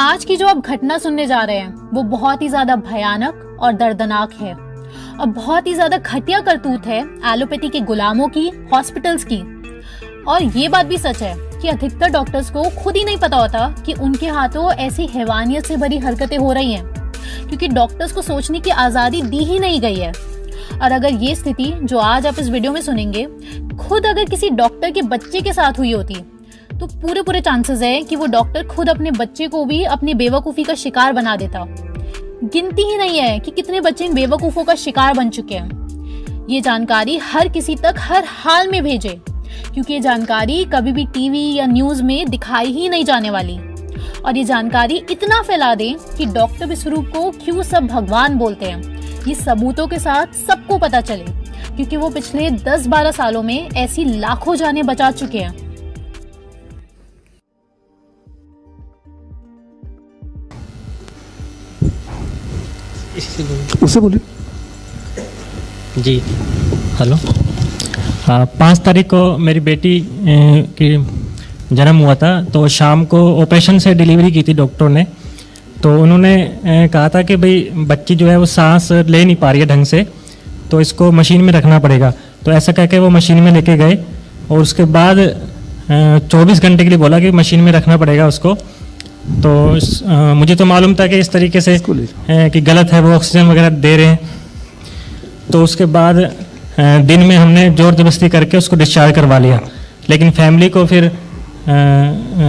आज की जो आप घटना सुनने जा रहे हैं वो बहुत ही ज्यादा भयानक और दर्दनाक है और बहुत ही ज्यादा घटिया करतूत है एलोपैथी के गुलामों की, हॉस्पिटल्स की। और ये बात भी सच है कि अधिकतर डॉक्टर्स को खुद ही नहीं पता होता कि उनके हाथों ऐसी हैवानियत से भरी हरकतें हो रही हैं, क्योंकि डॉक्टर्स को सोचने की आजादी दी ही नहीं गई है। और अगर ये स्थिति जो आज आप इस वीडियो में सुनेंगे खुद अगर किसी डॉक्टर के बच्चे के साथ हुई होती तो पूरे चांसेस है कि वो डॉक्टर खुद अपने बच्चे को भी अपनी बेवकूफ़ी का शिकार बना देता। गिनती ही नहीं है कि कितने बच्चे इन बेवकूफ़ों का शिकार बन चुके हैं। ये जानकारी हर किसी तक हर हाल में भेजे, क्योंकि ये जानकारी कभी भी टीवी या न्यूज़ में दिखाई ही नहीं जाने वाली। और ये जानकारी इतना फैला दें कि डॉक्टर विश्वरूप को क्यों सब भगवान बोलते हैं, ये सबूतों के साथ सबको पता चले, क्योंकि वो पिछले 10-12 सालों में ऐसी लाखों जानें बचा चुके हैं। उससे बोलिए जी। हेलो। 5 तारीख को मेरी बेटी की जन्म हुआ था, तो शाम को ऑपरेशन से डिलीवरी की थी डॉक्टर ने। तो उन्होंने कहा था कि भाई बच्ची जो है वो सांस ले नहीं पा रही है ढंग से, तो इसको मशीन में रखना पड़ेगा। तो ऐसा कह के वो मशीन में लेके गए और उसके बाद 24 घंटे के लिए बोला कि मशीन में रखना पड़ेगा उसको। तो मुझे तो मालूम था कि इस तरीके से कि गलत है, वो ऑक्सीजन वगैरह दे रहे हैं। तो उसके बाद दिन में हमने ज़ोर ज़बरदस्ती करके उसको डिस्चार्ज करवा लिया, लेकिन फैमिली को फिर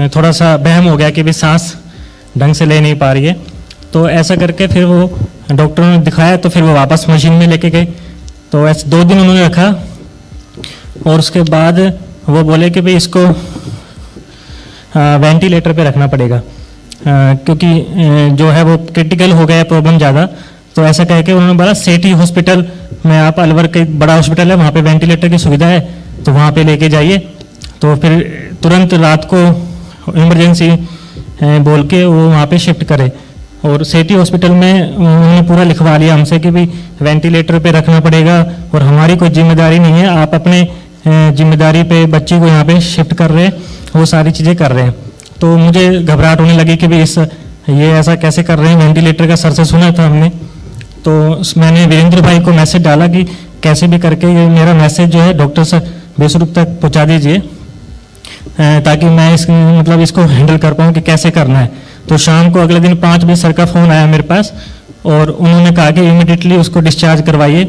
थोड़ा सा वहम हो गया कि भाई सांस ढंग से ले नहीं पा रही है। तो ऐसा करके फिर वो डॉक्टरों ने दिखाया, तो फिर वो वापस मशीन में लेके गए। तो ऐसे 2 दिन उन्होंने रखा और उसके बाद वो बोले कि भाई इसको वेंटिलेटर पे रखना पड़ेगा, क्योंकि जो है वो क्रिटिकल हो गया प्रॉब्लम ज़्यादा। तो ऐसा कह के उन्होंने बोला सेठी हॉस्पिटल में, आप अलवर के बड़ा हॉस्पिटल है, वहाँ पे वेंटिलेटर की सुविधा है, तो वहाँ पे लेके जाइए। तो फिर तुरंत रात को इमरजेंसी बोल के वो वहाँ पे शिफ्ट करे। और सेठी हॉस्पिटल में उन्होंने पूरा लिखवा लिया हमसे कि भाई वेंटिलेटर पे रखना पड़ेगा और हमारी कोई जिम्मेदारी नहीं है, आप अपने जिम्मेदारी पे बच्ची को यहाँ पे शिफ्ट कर रहे हैं, वो सारी चीज़ें कर रहे हैं। तो मुझे घबराहट होने लगी कि भाई ये ऐसा कैसे कर रहे हैं, वेंटिलेटर का सर से सुना था हमने। तो मैंने वीरेंद्र भाई को मैसेज डाला कि कैसे भी करके ये मेरा मैसेज जो है डॉक्टर से बेसुरूप तक पहुँचा दीजिए, ताकि मैं इसको हैंडल कर पाऊँ कि कैसे करना है। तो शाम को अगले दिन 5 बजे सर का फ़ोन आया मेरे पास और उन्होंने कहा कि इमीडिएटली उसको डिस्चार्ज करवाइए।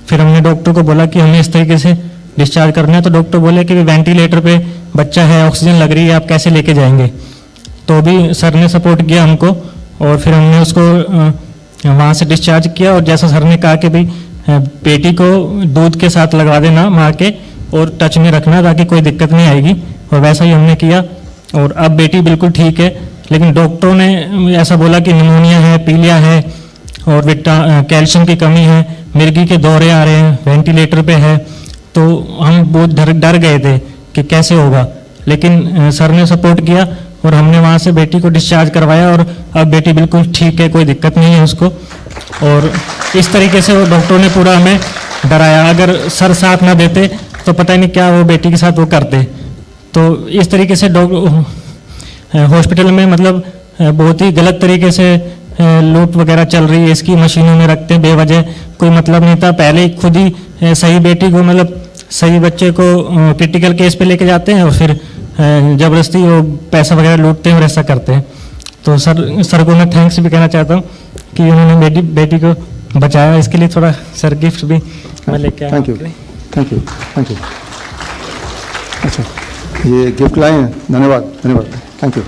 फिर हमने डॉक्टर को बोला कि हमें इस तरीके से डिस्चार्ज करना है। तो डॉक्टर बोले कि वेंटिलेटर पे बच्चा है, ऑक्सीजन लग रही है, आप कैसे लेके जाएंगे। तो भी सर ने सपोर्ट किया हमको और फिर हमने उसको वहाँ से डिस्चार्ज किया। और जैसा सर ने कहा कि भाई बेटी को दूध के साथ लगवा देना माँ के और टच में रखना ताकि कोई दिक्कत नहीं आएगी, और वैसा ही हमने किया। और अब बेटी बिल्कुल ठीक है, लेकिन डॉक्टरों ने ऐसा बोला कि निमोनिया है, पीलिया है और कैल्शियम की कमी है, मिर्गी के दौरे आ रहे हैं, वेंटिलेटर पे है। तो हम बहुत डर गए थे कि कैसे होगा, लेकिन सर ने सपोर्ट किया और हमने वहाँ से बेटी को डिस्चार्ज करवाया और अब बेटी बिल्कुल ठीक है, कोई दिक्कत नहीं है उसको। और इस तरीके से वो डॉक्टरों ने पूरा हमें डराया। अगर सर साथ ना देते तो पता नहीं क्या वो बेटी के साथ वो करते। तो इस तरीके से हॉस्पिटल में बहुत ही गलत तरीके से लूट वगैरह चल रही है, इसकी मशीनों में रखते हैं बेवजह, कोई मतलब नहीं था। पहले ही खुद ही सही बेटी को सही बच्चे को क्रिटिकल केस पे लेके जाते हैं और फिर ज़बरदस्ती वो पैसा वगैरह लूटते हैं और ऐसा करते हैं। तो सर को मैं थैंक्स भी कहना चाहता हूँ कि उन्होंने बेटी को बचाया। इसके लिए थोड़ा सर गिफ्ट भी मैं लेके आया। Thank you. अच्छा, ये गिफ्ट लाए हैं, धन्यवाद। Thank you.